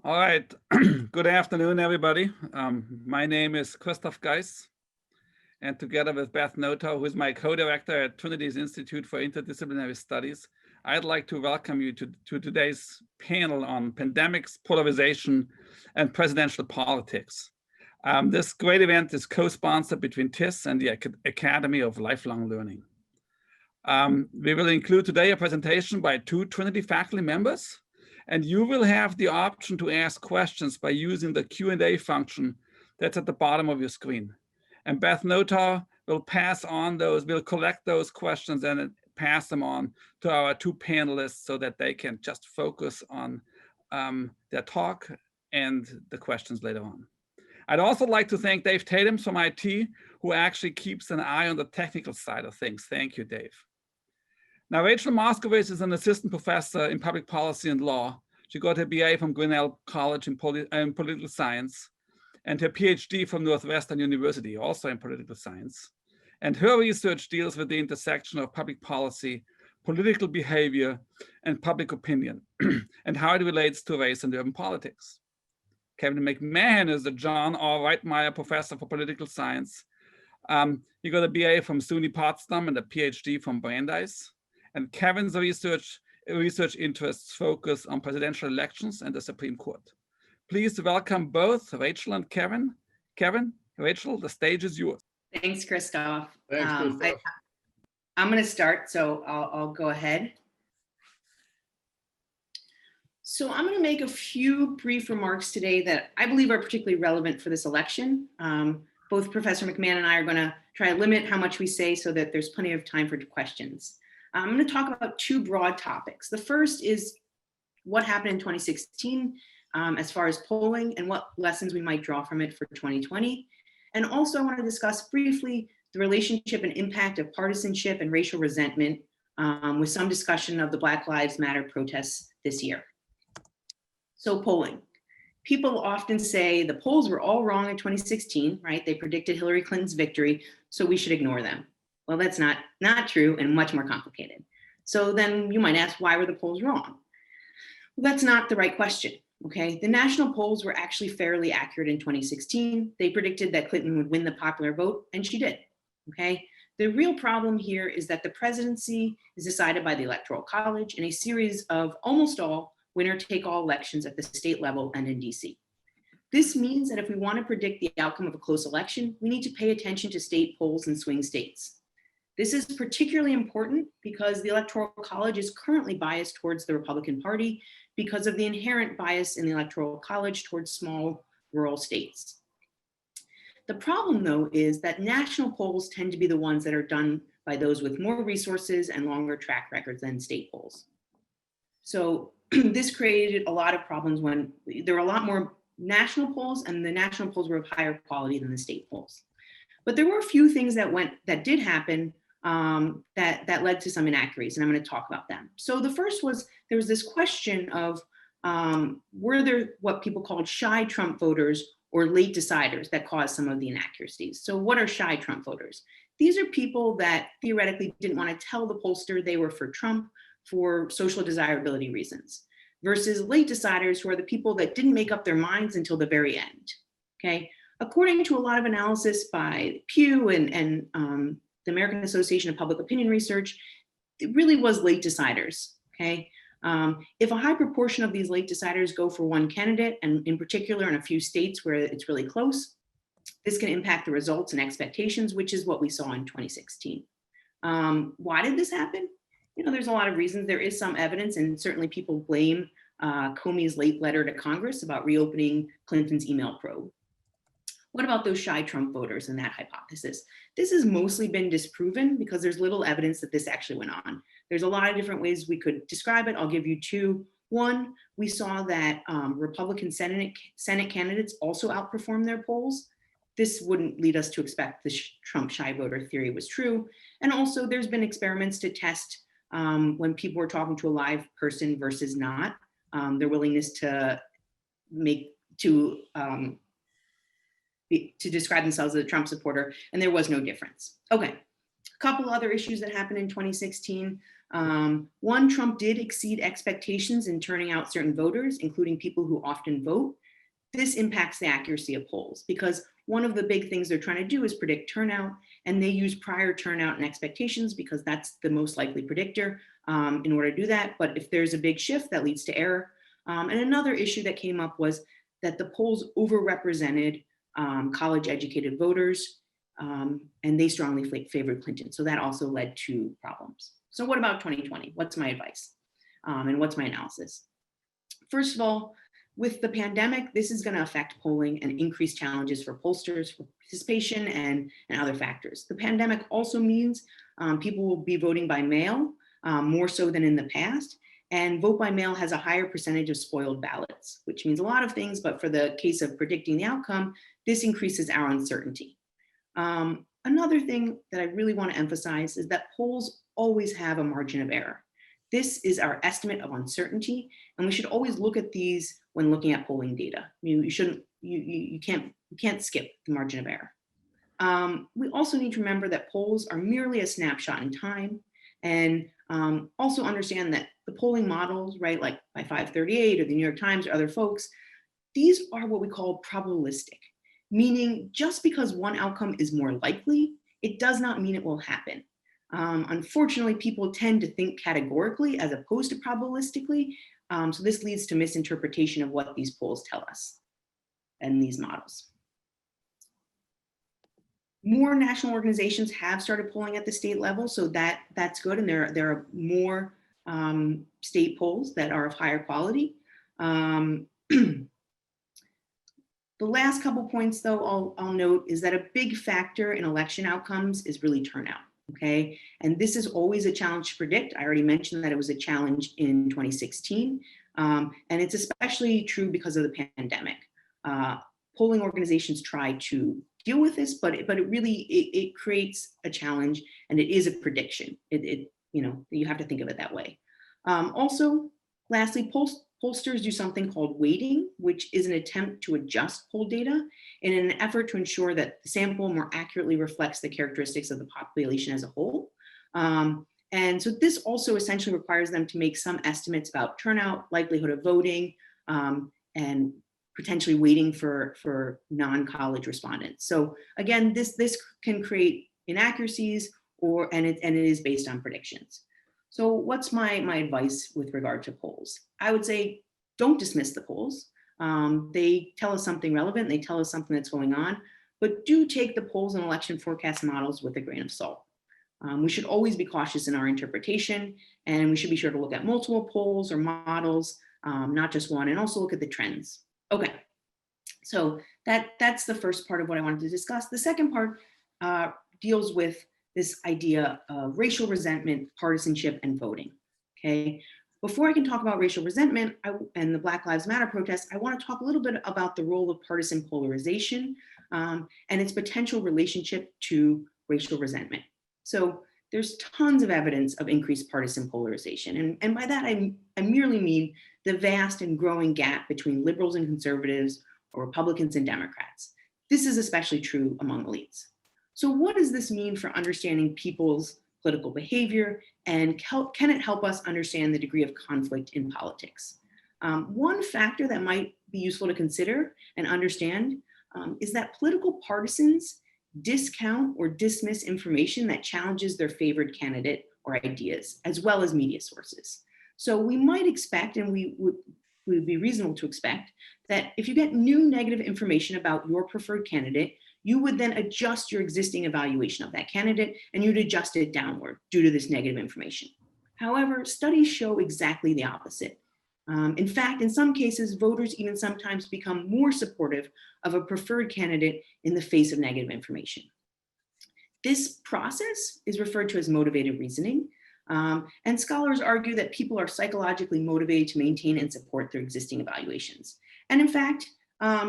All right. Good afternoon, everybody. My name is Christoph Geis, and together with Beth Noto, who is my co-director at Trinity's Institute for Interdisciplinary Studies, I'd like to welcome you to today's panel on pandemics, polarization, and presidential politics. This great event is co-sponsored between TIS and the Academy of Lifelong Learning. We will include today a presentation by two Trinity faculty members, and you will have the option to ask questions by using the Q&A function that's at the bottom of your screen. And Beth Notar will collect those questions and pass them on to our two panelists so that they can just focus on their talk and the questions later on. I'd also like to thank Dave Tatum from IT, who actually keeps an eye on the technical side of things. Thank you, Dave. Now, Rachel Moskowitz is an assistant professor in public policy and law. She got her BA from Grinnell College in political science and her PhD from Northwestern University, also in political science. And her research deals with the intersection of public policy, political behavior, and public opinion, and how it relates to race and urban politics. Kevin McMahon is the John R. Reitmeyer Professor for Political Science. He got a BA from SUNY Potsdam and a PhD from Brandeis. And Kevin's research interests focus on presidential elections and the Supreme Court. Please welcome both Rachel and Kevin. Kevin, Rachel, the stage is yours. Thanks, Christoph. Thanks, Christoph. I'm going to start, so I'll go ahead. So I'm going to make a few brief remarks today that I believe are particularly relevant for this election. Both Professor McMahon and I are going to try to limit how much we say so that there's plenty of time for questions. I'm going to talk about two broad topics. The first is what happened in 2016 as far as polling and what lessons we might draw from it for 2020. And also I want to discuss briefly the relationship and impact of partisanship and racial resentment with some discussion of the Black Lives Matter protests this year. So polling. People often say the polls were all wrong in 2016, right? They predicted Hillary Clinton's victory, so we should ignore them. Well, that's not true and much more complicated. So then you might ask, why were the polls wrong? Well, that's not the right question, okay? The national polls were actually fairly accurate in 2016. They predicted that Clinton would win the popular vote, and she did, okay? The real problem here is that the presidency is decided by the Electoral College in a series of almost all winner-take-all elections at the state level and in DC. This means that if we want to predict the outcome of a close election, we need to pay attention to state polls in swing states. This is particularly important because the Electoral College is currently biased towards the Republican Party because of the inherent bias in the Electoral College towards small rural states. The problem, though, is that national polls tend to be the ones that are done by those with more resources and longer track records than state polls. So this created a lot of problems when there were a lot more national polls and the national polls were of higher quality than the state polls. But there were a few things that did happen that led to some inaccuracies, and I'm going to talk about them. So the first was, there was this question of, were there what people called shy Trump voters or late deciders that caused some of the inaccuracies? So what are shy Trump voters? These are people that theoretically didn't want to tell the pollster they were for Trump for social desirability reasons, versus late deciders who are the people that didn't make up their minds until the very end, okay? According to a lot of analysis by Pew and the American Association of Public Opinion Research, it really was late deciders, okay? If a high proportion of these late deciders go for one candidate, and in particular in a few states where it's really close, this can impact the results and expectations, which is what we saw in 2016. Why did this happen? You know, there's a lot of reasons. There is some evidence, and certainly people blame Comey's late letter to Congress about reopening Clinton's email probe. What about those shy Trump voters and that hypothesis? This has mostly been disproven because there's little evidence that this actually went on. There's a lot of different ways we could describe it. I'll give you two. One, we saw that Republican Senate candidates also outperformed their polls. This wouldn't lead us to expect the Trump shy voter theory was true. And also there's been experiments to test when people were talking to a live person versus not, their willingness to describe themselves as a Trump supporter, and there was no difference. Okay, couple other issues that happened in 2016. One, Trump did exceed expectations in turning out certain voters, including people who often vote. This impacts the accuracy of polls because one of the big things they're trying to do is predict turnout, and they use prior turnout and expectations because that's the most likely predictor in order to do that. But if there's a big shift, that leads to error. And another issue that came up was that the polls overrepresented college-educated voters, and they strongly favored Clinton. So that also led to problems. So what about 2020? What's my advice? And what's my analysis? First of all, with the pandemic, this is going to affect polling and increase challenges for pollsters for participation and other factors. The pandemic also means people will be voting by mail more so than in the past. And vote by mail has a higher percentage of spoiled ballots, which means a lot of things. But for the case of predicting the outcome, this increases our uncertainty. Another thing that I really want to emphasize is that polls always have a margin of error. This is our estimate of uncertainty, and we should always look at these when looking at polling data. You can't skip the margin of error. We also need to remember that polls are merely a snapshot in time, and also understand that the polling models, right, like by 538 or the New York Times or other folks, these are what we call probabilistic, meaning just because one outcome is more likely, it does not mean it will happen. Unfortunately, people tend to think categorically as opposed to probabilistically. So this leads to misinterpretation of what these polls tell us and these models. More national organizations have started polling at the state level, so that's good. And there are more state polls that are of higher quality. The last couple points, though, I'll note is that a big factor in election outcomes is really turnout. Okay, and this is always a challenge to predict. I already mentioned that it was a challenge in 2016, and it's especially true because of the pandemic. Polling organizations try to deal with this, but it really creates a challenge, and it is a prediction. You have to think of it that way. Also, lastly, pollsters do something called weighting, which is an attempt to adjust poll data in an effort to ensure that the sample more accurately reflects the characteristics of the population as a whole. And so this also essentially requires them to make some estimates about turnout, likelihood of voting, and potentially waiting for non-college respondents. So again, this can create inaccuracies, and it is based on predictions. So what's my advice with regard to polls? I would say don't dismiss the polls. They tell us something relevant. They tell us something that's going on, but do take the polls and election forecast models with a grain of salt. We should always be cautious in our interpretation, and we should be sure to look at multiple polls or models, not just one, and also look at the trends. Okay, so that's the first part of what I wanted to discuss. The second part deals with this idea of racial resentment, partisanship, and voting. Okay. Before I can talk about racial resentment and the Black Lives Matter protests, I want to talk a little bit about the role of partisan polarization and its potential relationship to racial resentment. So there's tons of evidence of increased partisan polarization. And by that, I merely mean the vast and growing gap between liberals and conservatives or Republicans and Democrats. This is especially true among elites. So what does this mean for understanding people's political behavior, and can it help us understand the degree of conflict in politics? One factor that might be useful to consider and understand is that political partisans discount or dismiss information that challenges their favored candidate or ideas, as well as media sources. So we might expect, and we would be reasonable to expect, that if you get new negative information about your preferred candidate, you would then adjust your existing evaluation of that candidate, and you'd adjust it downward due to this negative information. However, studies show exactly the opposite. In fact, in some cases, voters even sometimes become more supportive of a preferred candidate in the face of negative information. This process is referred to as motivated reasoning, and scholars argue that people are psychologically motivated to maintain and support their existing evaluations. And in fact,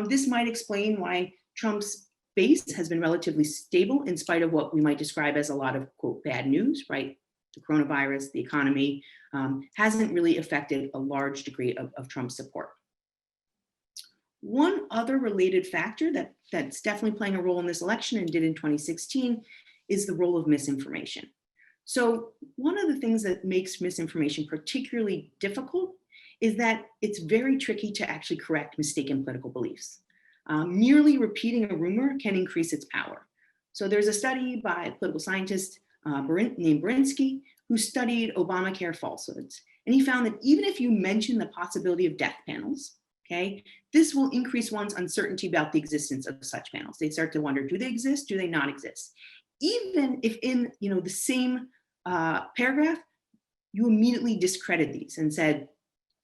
this might explain why Trump's base has been relatively stable in spite of what we might describe as a lot of, quote, bad news, right? The coronavirus, the economy, hasn't really affected a large degree of Trump's support. One other related factor that's definitely playing a role in this election and did in 2016 is the role of misinformation. So one of the things that makes misinformation particularly difficult is that it's very tricky to actually correct mistaken political beliefs. Merely repeating a rumor can increase its power. So there's a study by a political scientist named Berinsky who studied Obamacare falsehoods. And he found that even if you mention the possibility of death panels, okay, this will increase one's uncertainty about the existence of such panels. They start to wonder, do they exist? Do they not exist? Even if in the same paragraph, you immediately discredit these and said,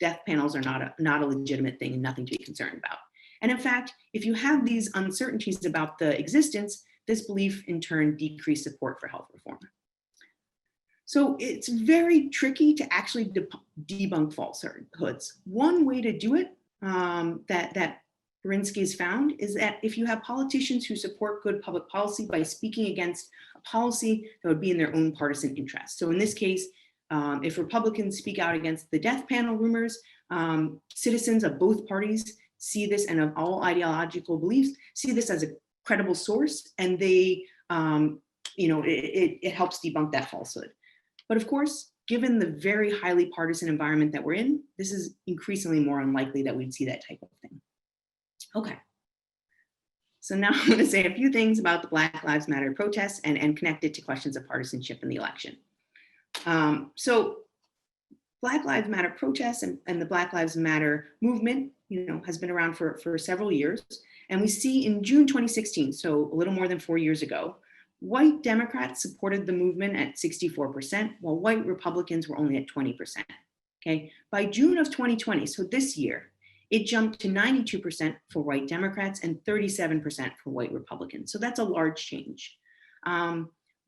death panels are not a legitimate thing and nothing to be concerned about. And in fact, if you have these uncertainties about the existence, this belief in turn decreased support for health reform. So it's very tricky to actually debunk falsehoods. One way to do it that Berinsky has found is that if you have politicians who support good public policy by speaking against a policy that would be in their own partisan interest. So in this case, if Republicans speak out against the death panel rumors, citizens of both parties see this, and of all ideological beliefs, see this as a credible source, and they, it helps debunk that falsehood. But of course, given the very highly partisan environment that we're in, this is increasingly more unlikely that we'd see that type of thing. Okay. So now I'm going to say a few things about the Black Lives Matter protests and connect it to questions of partisanship in the election. So Black Lives Matter protests and the Black Lives Matter movement, has been around for several years. And we see in June 2016, so a little more than 4 years ago, white Democrats supported the movement at 64%, while white Republicans were only at 20%. Okay, by June of 2020, so this year, it jumped to 92% for white Democrats and 37% for white Republicans. So that's a large change.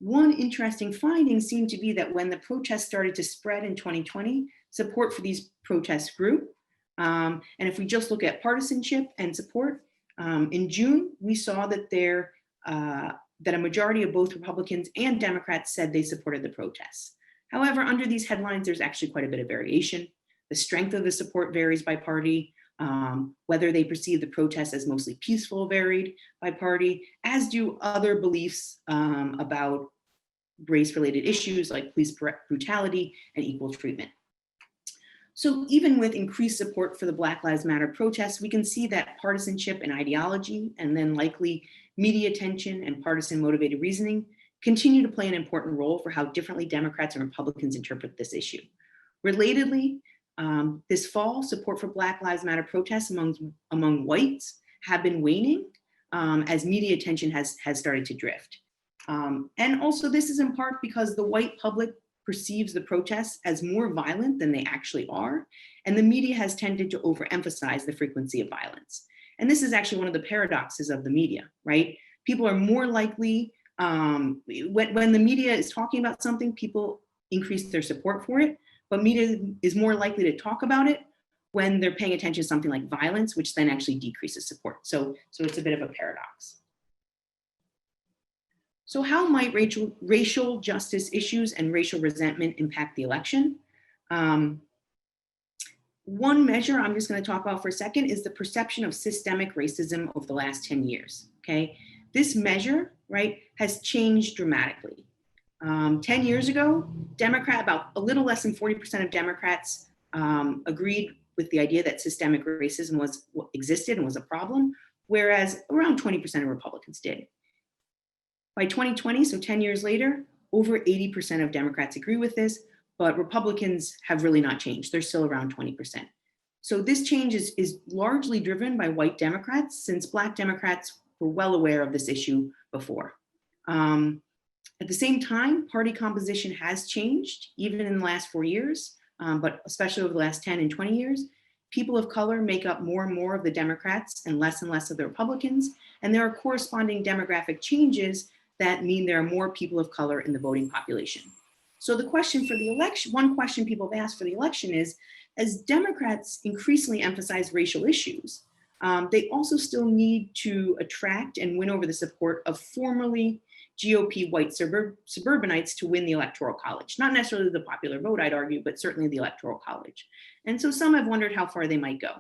One interesting finding seemed to be that when the protests started to spread in 2020, support for these protests grew. And if we just look at partisanship and support, in June, we saw that that a majority of both Republicans and Democrats said they supported the protests. However, under these headlines, there's actually quite a bit of variation. The strength of the support varies by party. Whether they perceive the protests as mostly peaceful varied by party, as do other beliefs about race-related issues like police brutality and equal treatment. So even with increased support for the Black Lives Matter protests, we can see that partisanship and ideology, and then likely media attention and partisan motivated reasoning, continue to play an important role for how differently Democrats and Republicans interpret this issue. Relatedly, this fall, support for Black Lives Matter protests among whites have been waning as media attention has started to drift. And also this is in part because the white public perceives the protests as more violent than they actually are, and the media has tended to overemphasize the frequency of violence. And this is actually one of the paradoxes of the media, right? People are more likely, when the media is talking about something, people increase their support for it, but media is more likely to talk about it when they're paying attention to something like violence, which then actually decreases support. So it's a bit of a paradox. So how might racial justice issues and racial resentment impact the election? One measure I'm just going to talk about for a second is the perception of systemic racism over the last 10 years, okay? This measure, right, has changed dramatically. 10 years ago, about a little less than 40% of Democrats agreed with the idea that systemic racism existed and was a problem, whereas around 20% of Republicans did. By 2020, so 10 years later, over 80% of Democrats agree with this, but Republicans have really not changed. They're still around 20%. So this change is largely driven by white Democrats, since Black Democrats were well aware of this issue before. At the same time, party composition has changed, even in the last 4 years, but especially over the last 10 and 20 years. People of color make up more and more of the Democrats and less of the Republicans, and there are corresponding demographic changes that mean there are more people of color in the voting population. So the question for the election, one question people have asked for the election is, as Democrats increasingly emphasize racial issues, they also still need to attract and win over the support of formerly GOP white suburbanites to win the Electoral College. Not necessarily the popular vote, I'd argue, but certainly the Electoral College. And so some have wondered how far they might go.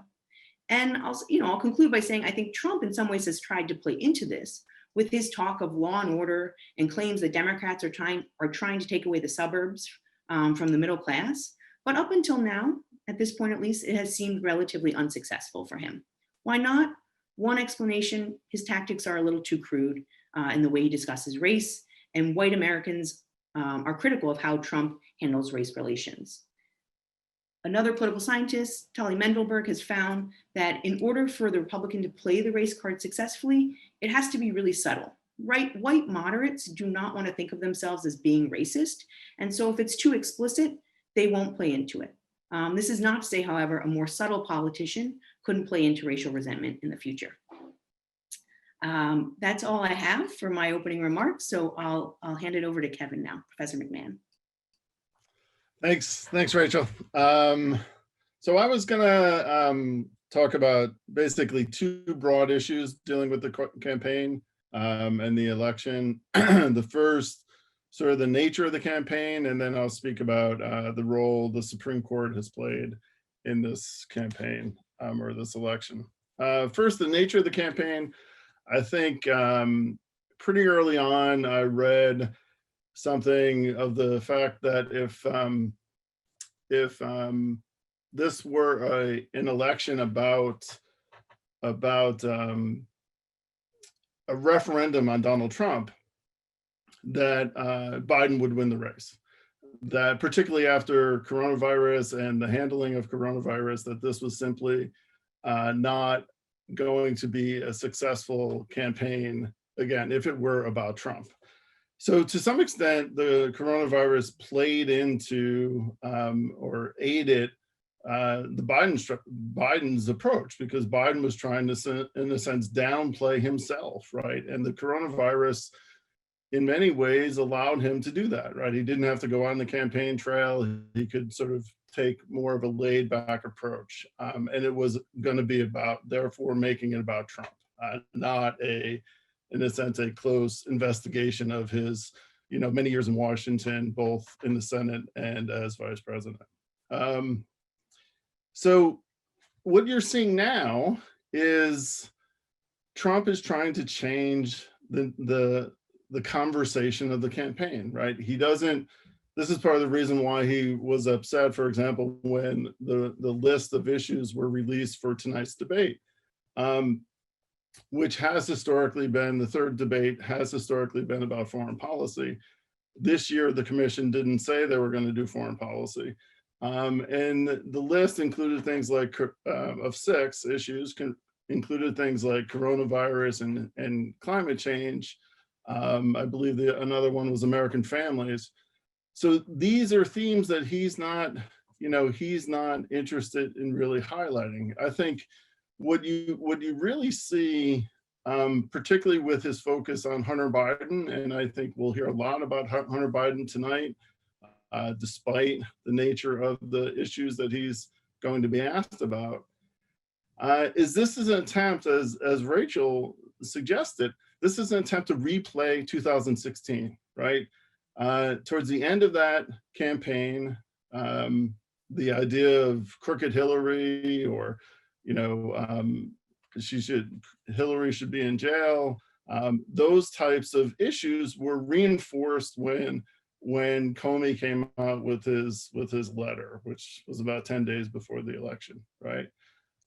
And I'll conclude by saying I think Trump in some ways has tried to play into this with his talk of law and order and claims that Democrats are trying to take away the suburbs from the middle class. But up until now, at this point at least, it has seemed relatively unsuccessful for him. Why not? One explanation, his tactics are a little too crude in the way he discusses race, and white Americans are critical of how Trump handles race relations. Another political scientist, Tali Mendelberg, has found that in order for the Republican to play the race card successfully, it has to be really subtle. White moderates do not want to think of themselves as being racist. And so if it's too explicit, they won't play into it. This is not to say, however, a more subtle politician couldn't play into racial resentment in the future. That's all I have for my opening remarks. So I'll hand it over to Kevin now, Professor McMahon. Thanks, Rachel. So I was gonna talk about basically two broad issues dealing with the campaign and the election. The first, sort of the nature of the campaign, and then I'll speak about the role the Supreme Court has played in this campaign or this election. First, the nature of the campaign. I think pretty early on, I read something of the fact that if this were an election about a referendum on Donald Trump, that Biden would win the race. That particularly after coronavirus and the handling of coronavirus, that this was simply not going to be a successful campaign, again, if it were about Trump. So to some extent, the coronavirus played into or aided Biden's approach, because Biden was trying to, in a sense, downplay himself, right? And the coronavirus, in many ways, allowed him to do that, right? He didn't have to go on the campaign trail. He could sort of take more of a laid back approach. And it was going to be about, therefore, making it about Trump, not in a sense, a close investigation of his, many years in Washington, both in the Senate and as vice president. So what you're seeing now is Trump is trying to change the conversation of the campaign, right? He doesn't, this is part of the reason why he was upset, for example, when the list of issues were released for tonight's debate, which has historically been, the third debate has historically been about foreign policy. This year, the commission didn't say they were going to do foreign policy. And the list included things like, of 6 issues, included things like coronavirus and climate change. I believe another one was American families. So these are themes that he's not interested in really highlighting. I think what you really see, particularly with his focus on Hunter Biden, and I think we'll hear a lot about Hunter Biden tonight, despite the nature of the issues that he's going to be asked about, is an attempt, as Rachel suggested, this is an attempt to replay 2016, right? Towards the end of that campaign, the idea of crooked Hillary, or Hillary should be in jail. Those types of issues were reinforced when Comey came out with his letter, which was about 10 days before the election, right?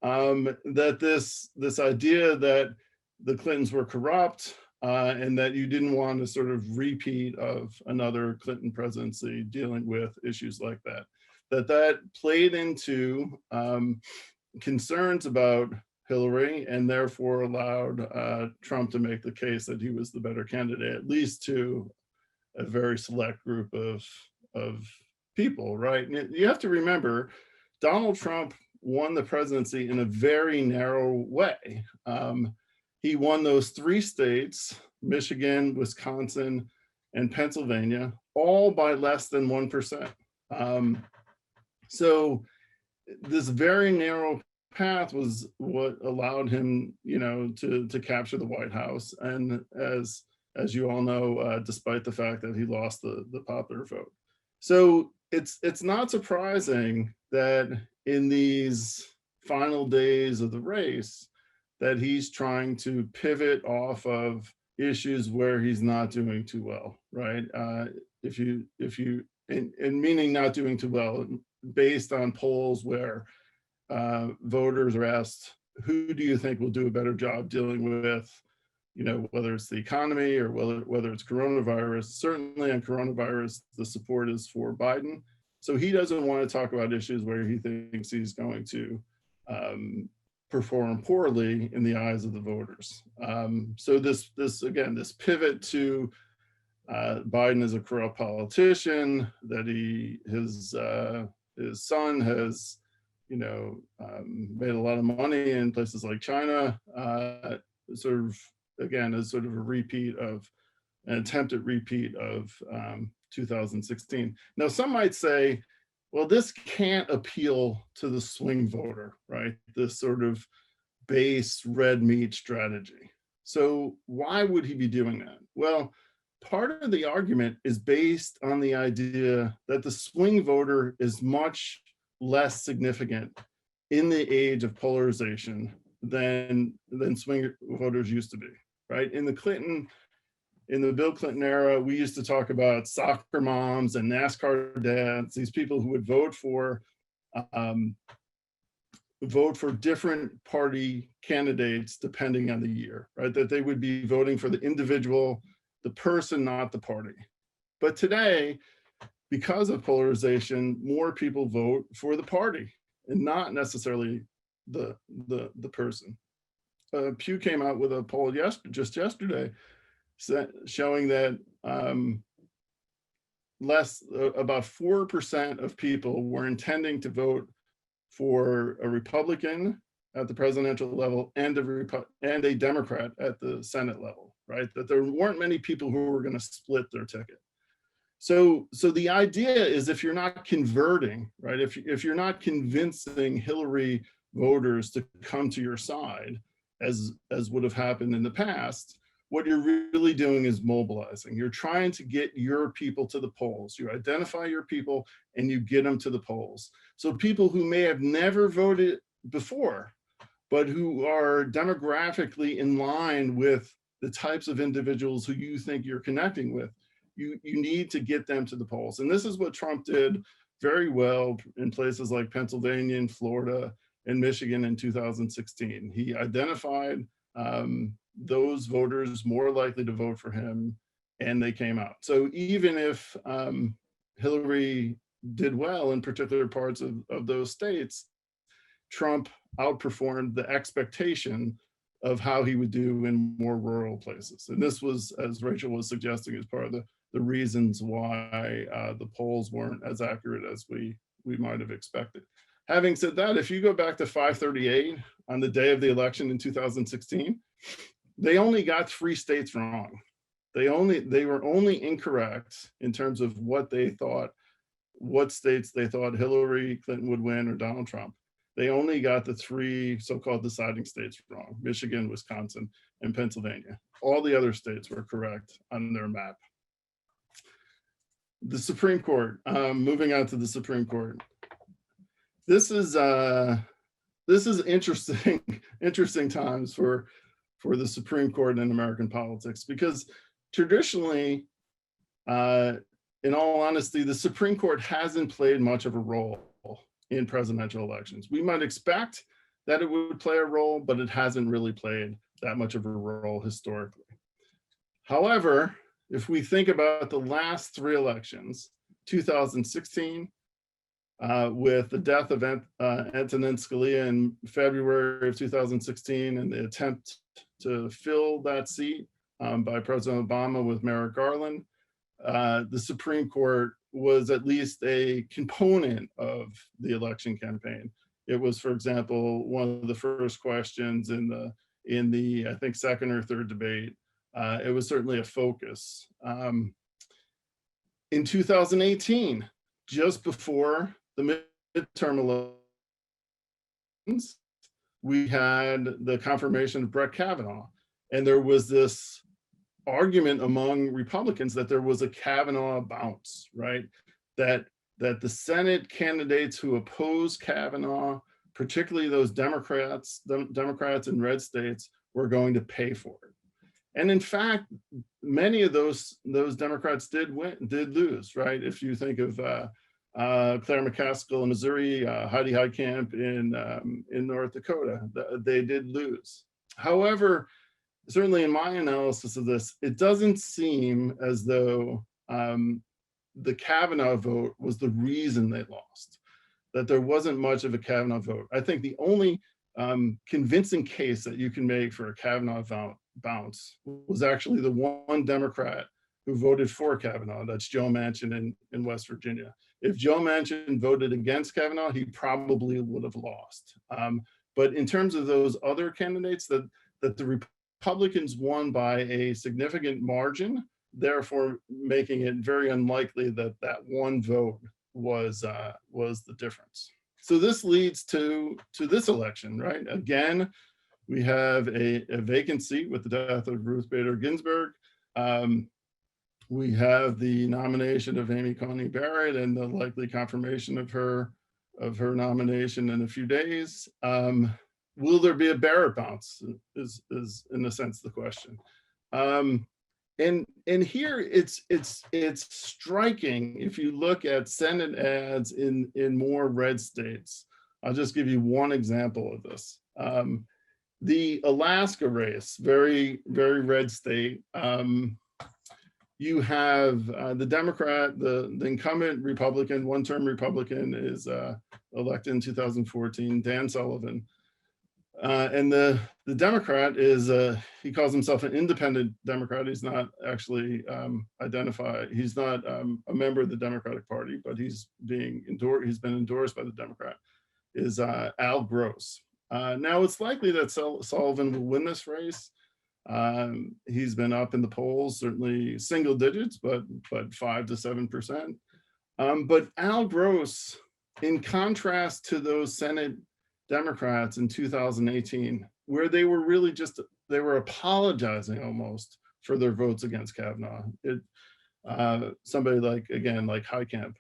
That this idea that the Clintons were corrupt, and that you didn't want a sort of repeat of another Clinton presidency dealing with issues like that. That played into concerns about Hillary, and therefore allowed Trump to make the case that he was the better candidate, at least to a very select group of people, right? And you have to remember, Donald Trump won the presidency in a very narrow way. He won those 3 states, Michigan, Wisconsin, and Pennsylvania, all by less than 1%. So this very narrow path was what allowed him, to capture the White House. And as you all know, despite the fact that he lost the popular vote. So it's not surprising that in these final days of the race, that he's trying to pivot off of, issues where he's not doing too well, right? And meaning not doing too well based on polls where voters are asked, who do you think will do a better job dealing with, whether it's the economy or whether it's coronavirus. Certainly on coronavirus, the support is for Biden. So he doesn't want to talk about issues where he thinks he's going to perform poorly in the eyes of the voters. So this pivot to Biden as a corrupt politician, that his son has made a lot of money in places like China, sort of again is sort of an attempted repeat of 2016. Now some might say, well, this can't appeal to the swing voter, right? This sort of base red meat strategy. So why would he be doing that? Well, part of the argument is based on the idea that the swing voter is much less significant in the age of polarization than swing voters used to be, right? In the Bill Clinton era, we used to talk about soccer moms and NASCAR dads, these people who would vote for different party candidates depending on the year, right? That they would be voting for the individual, the person, not the party. But today, because of polarization, more people vote for the party and not necessarily the person. Pew came out with a poll just yesterday showing that about 4% of people were intending to vote for a Republican at the presidential level and a Democrat at the Senate level, right? That there weren't many people who were going to split their ticket. So the idea is, if you're not converting, right? If you're not convincing Hillary voters to come to your side, as would have happened in the past, what you're really doing is mobilizing. You're trying to get your people to the polls. You identify your people and you get them to the polls. So people who may have never voted before, but who are demographically in line with the types of individuals who you think you're connecting with, you need to get them to the polls. And this is what Trump did very well in places like Pennsylvania and Florida and Michigan in 2016. He identified those voters more likely to vote for him, and they came out. So even if Hillary did well in particular parts of those states, Trump outperformed the expectation of how he would do in more rural places. And this was, as Rachel was suggesting, as part of the reasons why the polls weren't as accurate as we might have expected. Having said that, if you go back to 538 on the day of the election in 2016, they only got 3 states wrong. They were only incorrect in terms of what states they thought Hillary Clinton would win or Donald Trump. They only got the 3 so-called deciding states wrong: Michigan, Wisconsin, and Pennsylvania. All the other states were correct on their map. The Supreme Court, moving on to the Supreme Court. This is interesting times for the Supreme Court in American politics, because traditionally, in all honesty, the Supreme Court hasn't played much of a role in presidential elections. We might expect that it would play a role, but it hasn't really played that much of a role historically. However, if we think about the last 3 elections, 2016, with the death of Antonin Scalia in February of 2016 and the attempt to fill that seat by President Obama with Merrick Garland, the Supreme Court was at least a component of the election campaign. It was, for example, one of the first questions in the I think second or third debate. It was certainly a focus. In 2018, just before the midterm elections, we had the confirmation of Brett Kavanaugh, and there was this argument among Republicans that there was a Kavanaugh bounce, right? That the Senate candidates who oppose Kavanaugh, particularly those Democrats in red states, were going to pay for it. And in fact, many of those Democrats did lose, right? If you think of Claire McCaskill in Missouri, Heidi Heitkamp in North Dakota, they did lose. However, certainly in my analysis of this, it doesn't seem as though the Kavanaugh vote was the reason they lost, that there wasn't much of a Kavanaugh vote. I think the only convincing case that you can make for a Kavanaugh bounce was actually the one Democrat who voted for Kavanaugh, that's Joe Manchin in West Virginia. If Joe Manchin voted against Kavanaugh, he probably would have lost. But in terms of those other candidates, that the Republicans won by a significant margin, therefore making it very unlikely that that one vote was the difference. So this leads to this election, right? Again, we have a vacant seat with the death of Ruth Bader Ginsburg. We have the nomination of Amy Coney Barrett and the likely confirmation of her nomination in a few days. Will there be a Barrett bounce? Is in a sense the question. And here it's striking if you look at Senate ads in more red states. I'll just give you one example of this. The Alaska race, very red state. You have the Democrat, the incumbent Republican, one-term Republican is elected in 2014, Dan Sullivan. And the Democrat is, he calls himself an independent Democrat. He's not actually identified. He's not a member of the Democratic Party, but he's been endorsed by the Democrat, is Al Gross. Now it's likely that Sullivan will win this race. He's been up in the polls, certainly single digits, but 5 to 7%. But Al Gross, in contrast to those Senate Democrats in 2018, where they were really they were apologizing almost for their votes against Kavanaugh. Somebody like Heitkamp,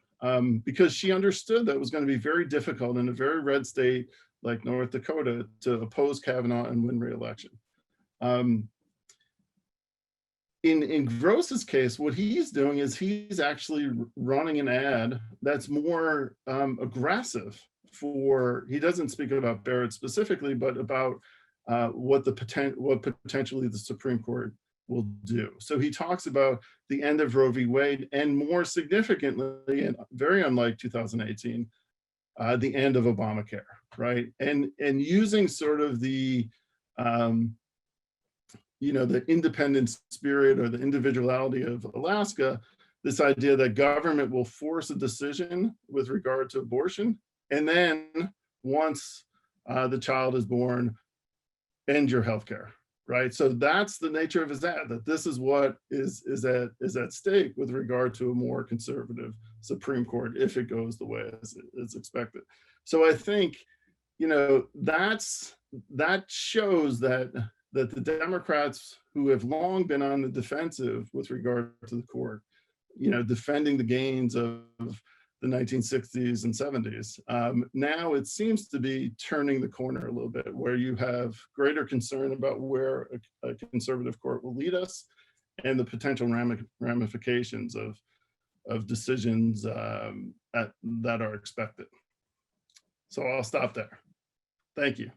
because she understood that it was going to be very difficult in a very red state like North Dakota to oppose Kavanaugh and win re-election. In Gross's case, what he's doing is he's actually running an ad that's more aggressive for, he doesn't speak about Barrett specifically, but about what potentially the Supreme Court will do. So he talks about the end of Roe v. Wade, and more significantly, and very unlike 2018, the end of Obamacare, right? And using sort of the the independent spirit or the individuality of Alaska, this idea that government will force a decision with regard to abortion, and then once the child is born, end your healthcare, right? So that's the nature of his ad, that this is what is at stake with regard to a more conservative Supreme Court if it goes the way as expected. So I think, that shows that the Democrats, who have long been on the defensive with regard to the court, defending the gains of the 1960s and 70s, now it seems to be turning the corner a little bit, where you have greater concern about where a conservative court will lead us and the potential ramifications of decisions that are expected. So I'll stop there. Thank you.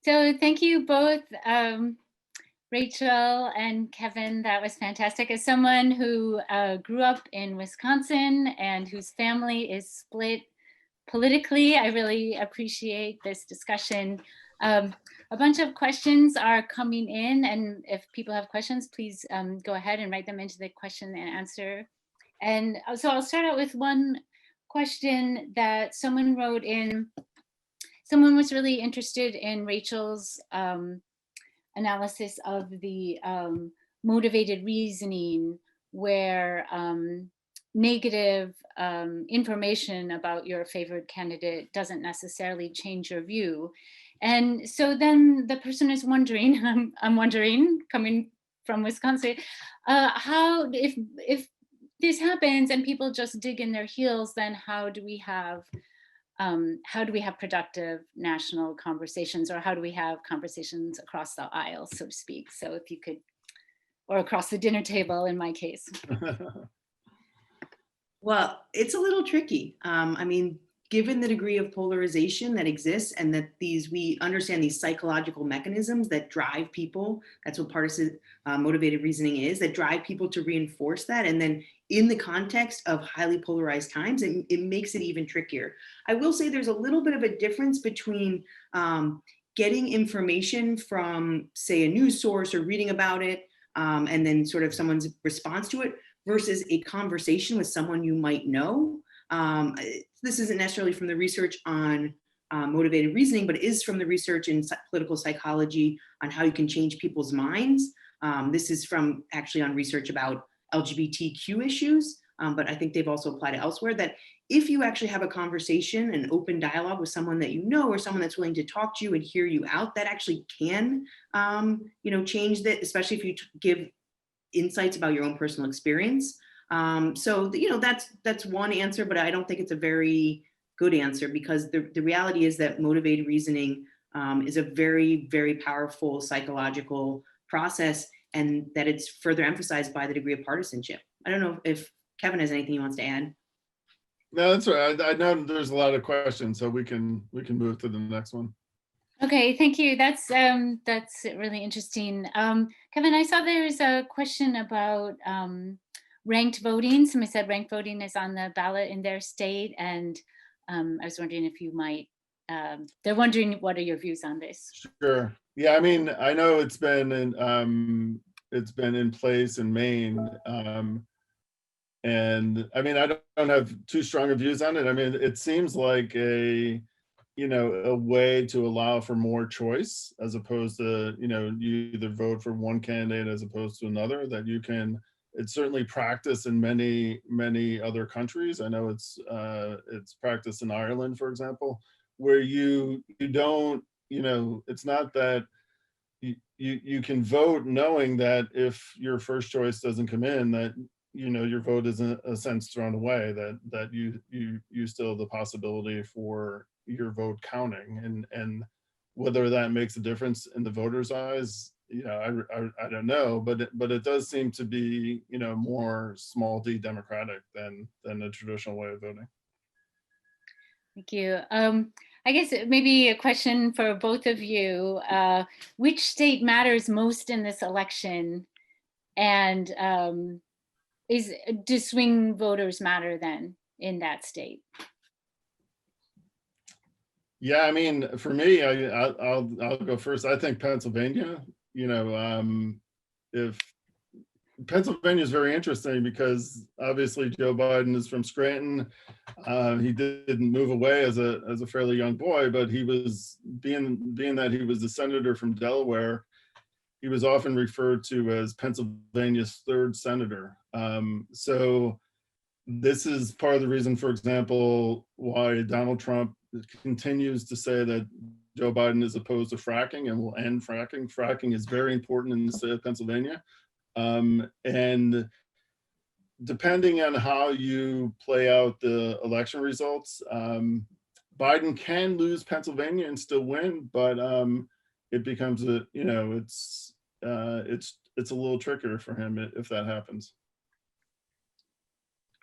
So thank you both, Rachel and Kevin. That was fantastic. As someone who grew up in Wisconsin and whose family is split politically, I really appreciate this discussion. A bunch of questions are coming in, and if people have questions, please go ahead and write them into the question and answer. And so I'll start out with one question that someone wrote in. Someone was really interested in Rachel's analysis of the motivated reasoning, where negative information about your favored candidate doesn't necessarily change your view. And so then the person is wondering, and I'm wondering, coming from Wisconsin, how, if this happens and people just dig in their heels, then how do we have how do we have productive national conversations, or how do we have conversations across the aisle, so to speak? So if you could, or across the dinner table in my case. Well, it's a little tricky. I mean, given the degree of polarization that exists and that we understand these psychological mechanisms that drive people, that's what partisan motivated reasoning is, that drive people to reinforce that. And then in the context of highly polarized times, it makes it even trickier. I will say there's a little bit of a difference between getting information from, say, a news source or reading about it, and then sort of someone's response to it, versus a conversation with someone you might know. This isn't necessarily from the research on motivated reasoning, but it is from the research in political psychology on how you can change people's minds. This is from actually on research about LGBTQ issues, but I think they've also applied it elsewhere, that if you actually have a conversation, an open dialogue with someone that you know, or someone that's willing to talk to you and hear you out, that actually can change that, especially if you give insights about your own personal experience. So that's one answer, but I don't think it's a very good answer, because the reality is that motivated reasoning is a very, very powerful psychological process, and that it's further emphasized by the degree of partisanship. I don't know if Kevin has anything he wants to add. No, that's right. I know there's a lot of questions, so we can move to the next one. Okay, thank you. That's really interesting. Kevin, I saw there's a question about ranked voting. Somebody said ranked voting is on the ballot in their state, and I was wondering if you might. They're wondering what are your views on this? Sure. Yeah, I mean, I know it's been in place in Maine, and I mean, I don't have too strong of views on it. I mean, it seems like a way to allow for more choice, as opposed to, you either vote for one candidate as opposed to another, that you can, it's certainly practiced in many, many other countries. I know it's practiced in Ireland, for example, where you don't, it's not that you can vote knowing that if your first choice doesn't come in, that your vote is in a sense thrown away, that you still have the possibility for your vote counting, and whether that makes a difference in the voters' eyes, I don't know, but it does seem to be more small d democratic than a traditional way of voting. Thank you. I guess maybe a question for both of you. Which state matters most in this election, and do swing voters matter then in that state? Yeah, I mean, for me, I'll go first. I think Pennsylvania. If Pennsylvania is very interesting, because obviously Joe Biden is from Scranton. He didn't move away as a fairly young boy, but he was being that he was the senator from Delaware. He was often referred to as Pennsylvania's third senator. So this is part of the reason, for example, why Donald Trump continues to say that Joe Biden is opposed to fracking and will end fracking. Fracking is very important in the state of Pennsylvania. And depending on how you play out the election results, Biden can lose Pennsylvania and still win, but it becomes it's a little trickier for him if that happens.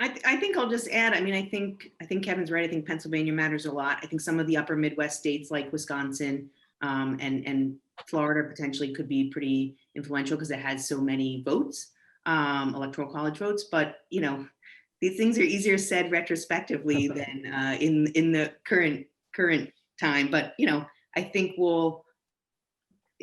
I think I'll just add, I mean, I think Kevin's right. I think Pennsylvania matters a lot. I think some of the upper Midwest states like Wisconsin and Florida potentially could be pretty influential because it has so many votes, Electoral College votes. But, these things are easier said retrospectively than in the current time. But, I think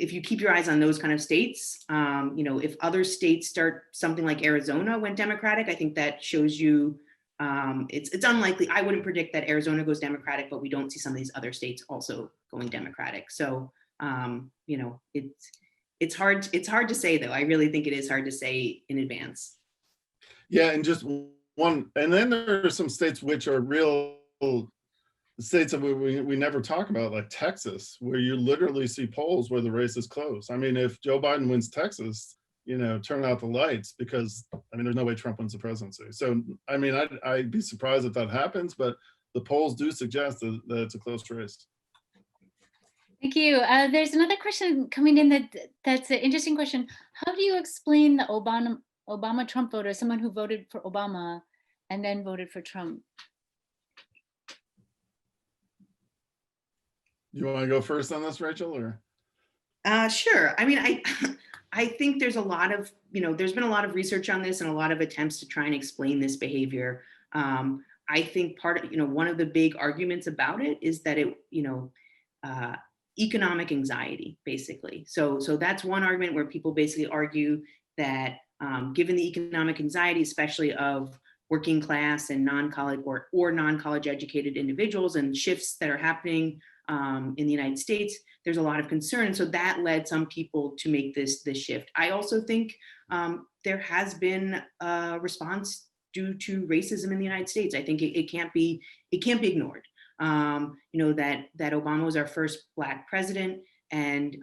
if you keep your eyes on those kind of states, if other states start, something like Arizona went Democratic, I think that shows you it's unlikely. I wouldn't predict that Arizona goes Democratic, but we don't see some of these other states also going Democratic. So, it's hard to say, though. I really think it is hard to say in advance. Yeah, and just one, and then there are some states which are real states that we never talk about, like Texas, where you literally see polls where the race is close. I mean, if Joe Biden wins Texas, turn out the lights, because there's no way Trump wins the presidency. So I mean, I'd be surprised if that happens, but the polls do suggest that it's a close race. Thank you. There's another question coming in that's an interesting question. How do you explain the Obama-Trump voter, someone who voted for Obama and then voted for Trump? You want to go first on this, Rachel, or? Sure. I mean, I think there's a lot of, there's been a lot of research on this and a lot of attempts to try and explain this behavior. I think one of the big arguments about it is that economic anxiety, basically. So that's one argument where people basically argue that given the economic anxiety, especially of working class and non-college or non-college educated individuals and shifts that are happening in the United States, there's a lot of concern. So that led some people to make this shift. I also think there has been a response due to racism in the United States. I think it can't be ignored. That Obama was our first Black president, and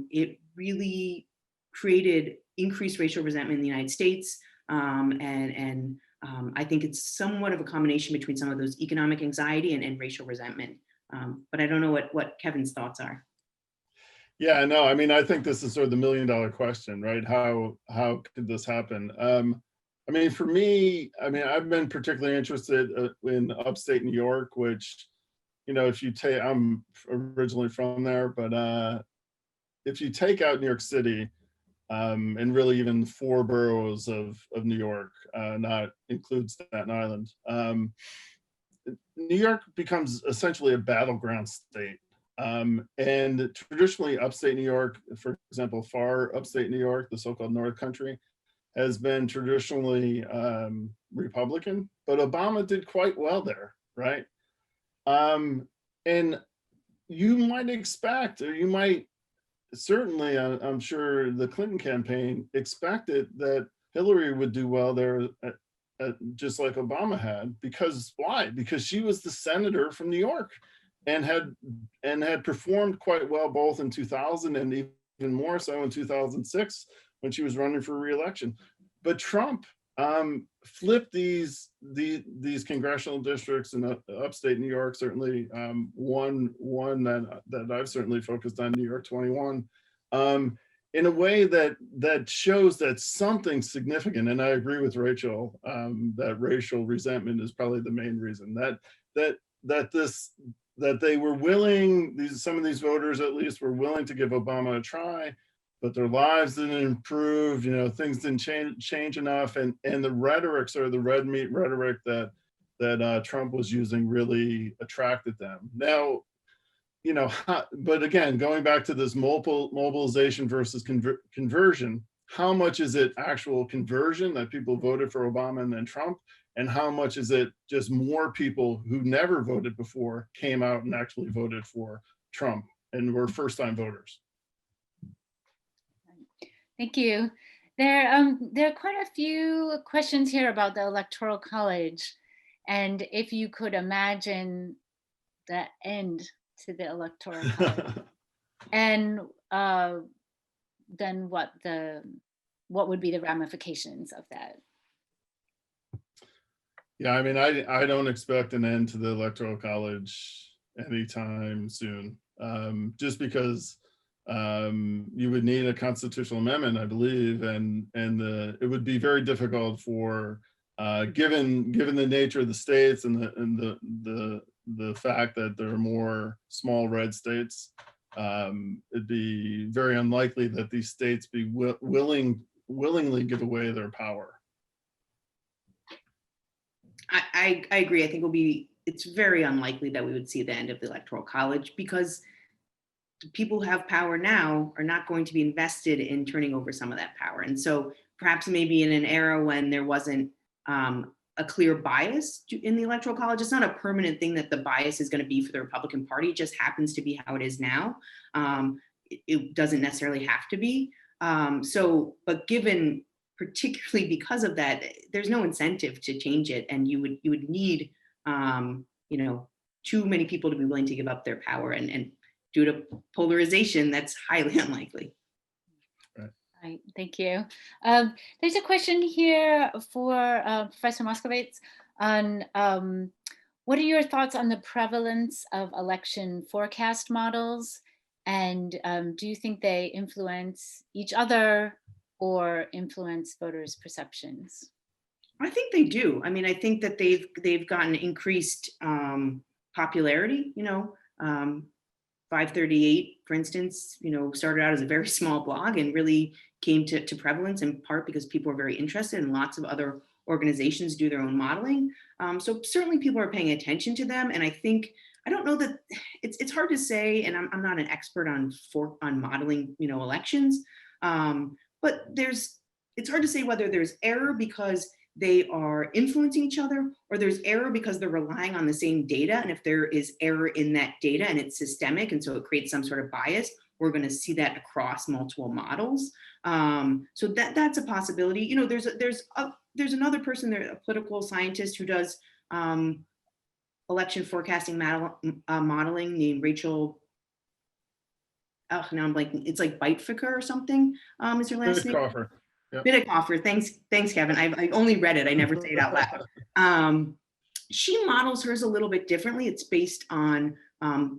it really created increased racial resentment in the United States. I think it's somewhat of a combination between some of those economic anxiety and racial resentment. But I don't know what Kevin's thoughts are. Yeah, no, I mean, I think this is sort of the $1 million question, right? How could this happen? I mean, for me, I've been particularly interested in upstate New York, which, if you take, I'm originally from there, but if you take out New York City, and really even 4 boroughs of New York, not include Staten Island, New York becomes essentially a battleground state. And traditionally, upstate New York, for example, far upstate New York, the so-called North Country, has been traditionally Republican, but Obama did quite well there, right? And you might expect, or you might certainly, I'm sure the Clinton campaign expected that Hillary would do well there, just like Obama had. Because why? Because she was the senator from New York, and had performed quite well both in 2000 and even more so in 2006 when she was running for re-election. But Trump flipped these congressional districts in upstate New York, certainly one that I've certainly focused on, New York 21, in a way that shows that something significant. And I agree with Rachel that racial resentment is probably the main reason that they were willing, some of these voters at least were willing to give Obama a try, but their lives didn't improve, things didn't change enough. And the rhetoric, sort of the red meat rhetoric that Trump was using really attracted them. Now, but again, going back to this mobilization versus conversion, how much is it actual conversion that people voted for Obama and then Trump? And how much is it just more people who never voted before came out and actually voted for Trump and were first-time voters? Thank you. There are quite a few questions here about the Electoral College, and if you could imagine the end to the Electoral College, and then what would be the ramifications of that? Yeah, I don't expect an end to the Electoral College anytime soon, just because you would need a constitutional amendment, I believe, and it would be very difficult for, given the nature of the states and the fact that there are more small red states, it'd be very unlikely that these states be willingly give away their power. I agree. I think it's very unlikely that we would see the end of the Electoral College, because the people who have power now are not going to be invested in turning over some of that power. And so perhaps maybe in an era when there wasn't a clear bias in the Electoral College, it's not a permanent thing that the bias is going to be for the Republican Party. It just happens to be how it is now. It doesn't necessarily have to be. But given, particularly because of that, there's no incentive to change it, and you would need too many people to be willing to give up their power, and due to polarization, that's highly unlikely. Right, thank you. There's a question here for Professor Moskowitz on What are your thoughts on the prevalence of election forecast models? And do you think they influence each other or influence voters' perceptions? I think they do. I mean, I think that they've gotten increased popularity. 538, for instance, started out as a very small blog and really came to prevalence in part because people are very interested, and lots of other organizations do their own modeling. So certainly people are paying attention to them. And I don't know that it's hard to say, and I'm not an expert on modeling, elections. But it's hard to say whether there's error because they are influencing each other, or there's error because they're relying on the same data. And if there is error in that data and it's systemic, and so it creates some sort of bias, we're going to see that across multiple models. So that's a possibility. There's another person there, a political scientist who does election forecasting modeling named Rachel. Oh, now I'm blanking. It's like Beitfiker or something. Is her last name? Yep. Bidikofer. Thanks, Kevin. I only read it. I never say it out loud. She models hers a little bit differently. It's based on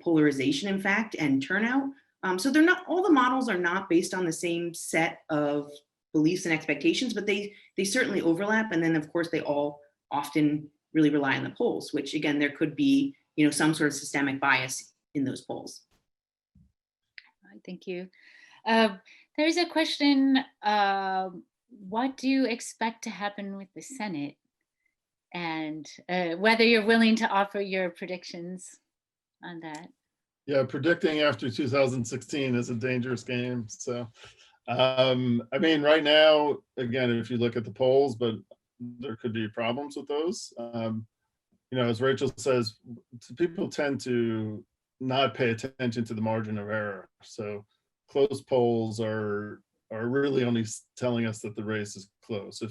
polarization, in fact, and turnout. So all the models are not based on the same set of beliefs and expectations, but they certainly overlap. And then, of course, they all often really rely on the polls, which, again, there could be some sort of systemic bias in those polls. Thank you. There's a question, what do you expect to happen with the Senate? And whether you're willing to offer your predictions on that. Yeah, predicting after 2016 is a dangerous game. So, I mean, right now, again, if you look at the polls, but there could be problems with those. As Rachel says, people tend to not pay attention to the margin of error. So close polls are really only telling us that the race is close.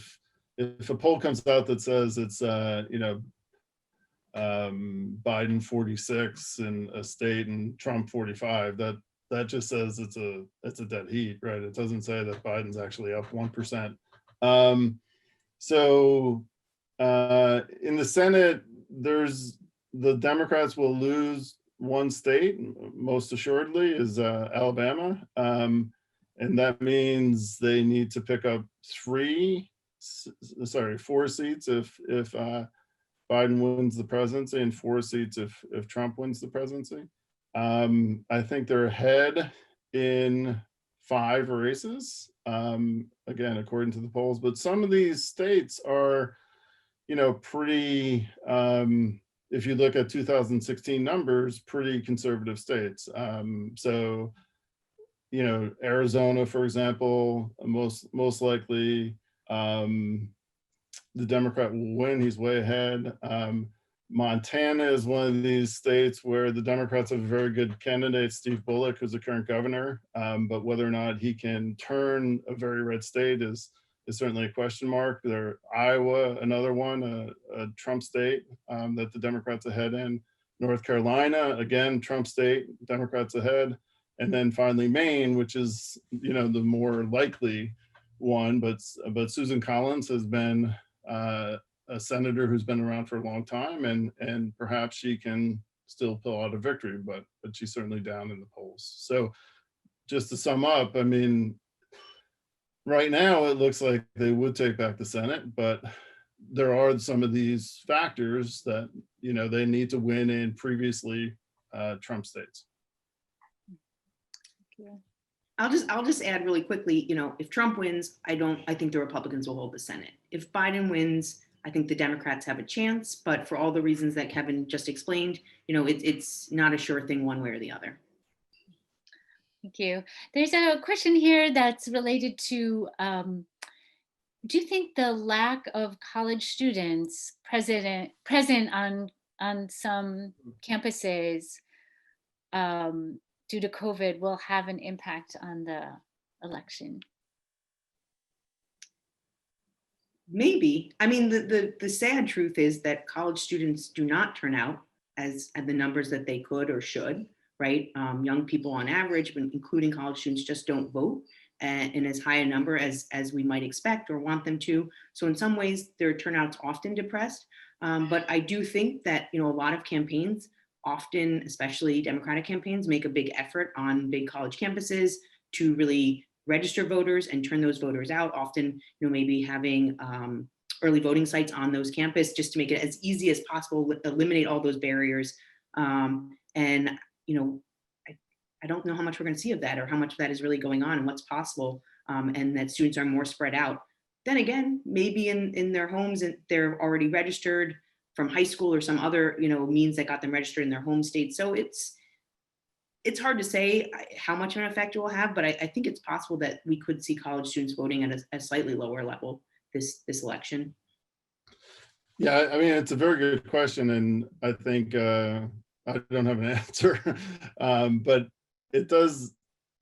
If a poll comes out that says it's Biden 46 in a state and Trump 45, that just says it's a dead heat, right? It doesn't say that Biden's actually up 1%. So in the Senate, the Democrats will lose one state, most assuredly, is Alabama. And that means they need to pick up 4 seats if Biden wins the presidency, and 4 seats if Trump wins the presidency. I think they're ahead in 5 races, again, according to the polls. But some of these states are, pretty, if you look at 2016 numbers, pretty conservative states. So, Arizona, for example, most likely the Democrat will win. He's way ahead. Montana is one of these states where the Democrats have a very good candidate, Steve Bullock, who's the current governor. But whether or not he can turn a very red state is certainly a question mark. Iowa, another one, a Trump state that the Democrats ahead in. North Carolina, again, Trump state, Democrats ahead. And then finally Maine, which is, the more likely one. But Susan Collins has been a senator who's been around for a long time, and perhaps she can still pull out a victory, but she's certainly down in the polls. So just to sum up, I mean, right now it looks like they would take back the Senate, but there are some of these factors that they need to win in previously Trump states. I'll just add really quickly, if Trump wins, I think the Republicans will hold the Senate. If Biden wins, I think the Democrats have a chance, but for all the reasons that Kevin just explained, it's not a sure thing one way or the other. Thank you. There's a question here that's related to, do you think the lack of college students present on some campuses due to COVID will have an impact on the election? Maybe. I mean, the sad truth is that college students do not turn out as at the numbers that they could or should, right? Young people on average, including college students, just don't vote in as high a number as we might expect or want them to. So in some ways, their turnout's often depressed. But I do think that, a lot of campaigns, often, especially Democratic campaigns, make a big effort on big college campuses to really register voters and turn those voters out. Often, maybe having early voting sites on those campuses just to make it as easy as possible, eliminate all those barriers. And, I don't know how much we're going to see of that, or how much of that is really going on and what's possible, and that students are more spread out. Then again, maybe in their homes, and they're already registered from high school or some other, means that got them registered in their home state. So it's hard to say how much of an effect it will have, but I think it's possible that we could see college students voting at a slightly lower level this election. Yeah, I mean, it's a very good question, and I think I don't have an answer, but it does.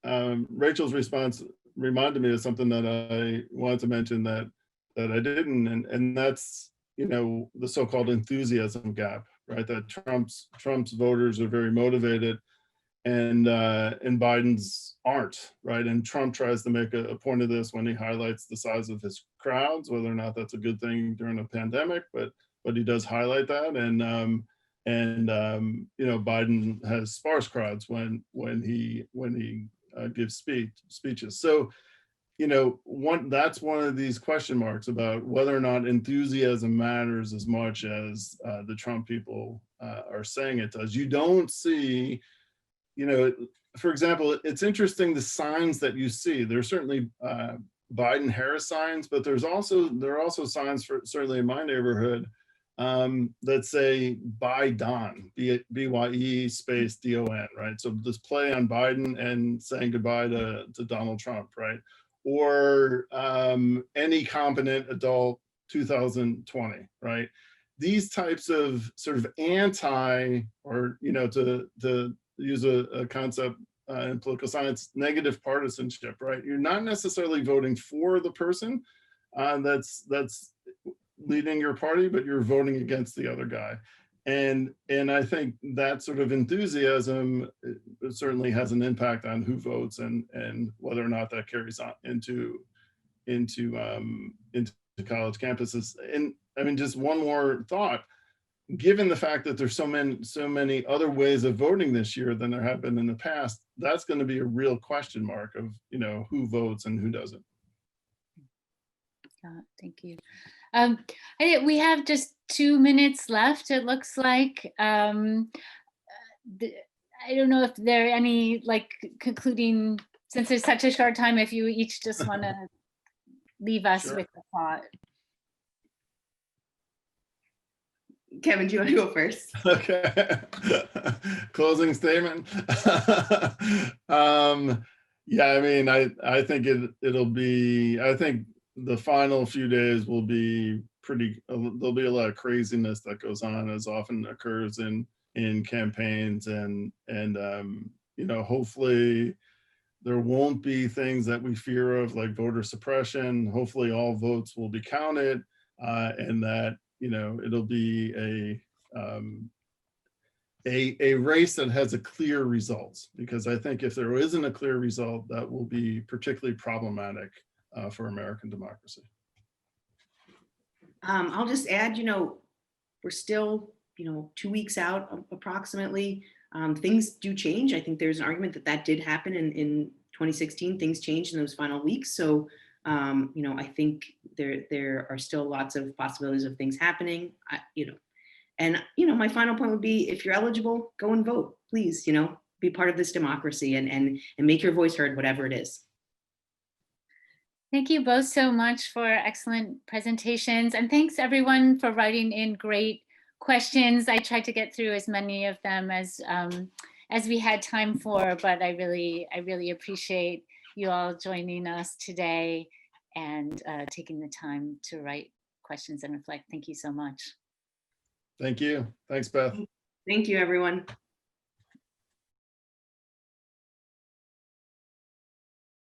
Rachel's response reminded me of something that I wanted to mention that I didn't, and that's the so-called enthusiasm gap, right? That Trump's voters are very motivated, and Biden's aren't, right? And Trump tries to make a point of this when he highlights the size of his crowds, whether or not that's a good thing during a pandemic, but he does highlight that. And Biden has sparse crowds when he gives speeches. So that's one of these question marks about whether or not enthusiasm matters as much as the Trump people are saying it does. You don't see, for example, it's interesting the signs that you see. There's certainly Biden-Harris signs, but there are also signs, for certainly in my neighborhood, that say "Buy Don," BYE space DON, right? So this play on Biden and saying goodbye to Donald Trump, right? Or any competent adult 2020, right? These types of sort of anti, or to use a concept in political science, negative partisanship, right? You're not necessarily voting for the person that's leading your party, but you're voting against the other guy. And I think that sort of enthusiasm certainly has an impact on who votes and whether or not that carries on into college campuses. And I mean, just one more thought. Given the fact that there's so many other ways of voting this year than there have been in the past, that's going to be a real question mark of who votes and who doesn't. Thank you. We have just 2 minutes left, it looks like. I don't know if there are any concluding, since it's such a short time, if you each just want to leave us Sure. with a thought. Kevin, do you want to go first? Okay. Closing statement. Yeah, I mean, I think it'll be, I think the final few days will be there'll be a lot of craziness that goes on, as often occurs in campaigns, and hopefully there won't be things that we fear of, like voter suppression. Hopefully all votes will be counted, and that it'll be a race that has a clear result, because I think if there isn't a clear result, that will be particularly problematic for American democracy. I'll just add, we're still, 2 weeks out approximately. Things do change. I think there's an argument that did happen in 2016. Things changed in those final weeks. So, I think there are still lots of possibilities of things happening. And my final point would be, if you're eligible, go and vote, please. Be part of this democracy and make your voice heard, whatever it is. Thank you both so much for excellent presentations, and thanks everyone for writing in great questions. I tried to get through as many of them as we had time for, but I really appreciate you all joining us today and taking the time to write questions and reflect. Thank you so much. Thank you. Thanks, Beth. Thank you, everyone.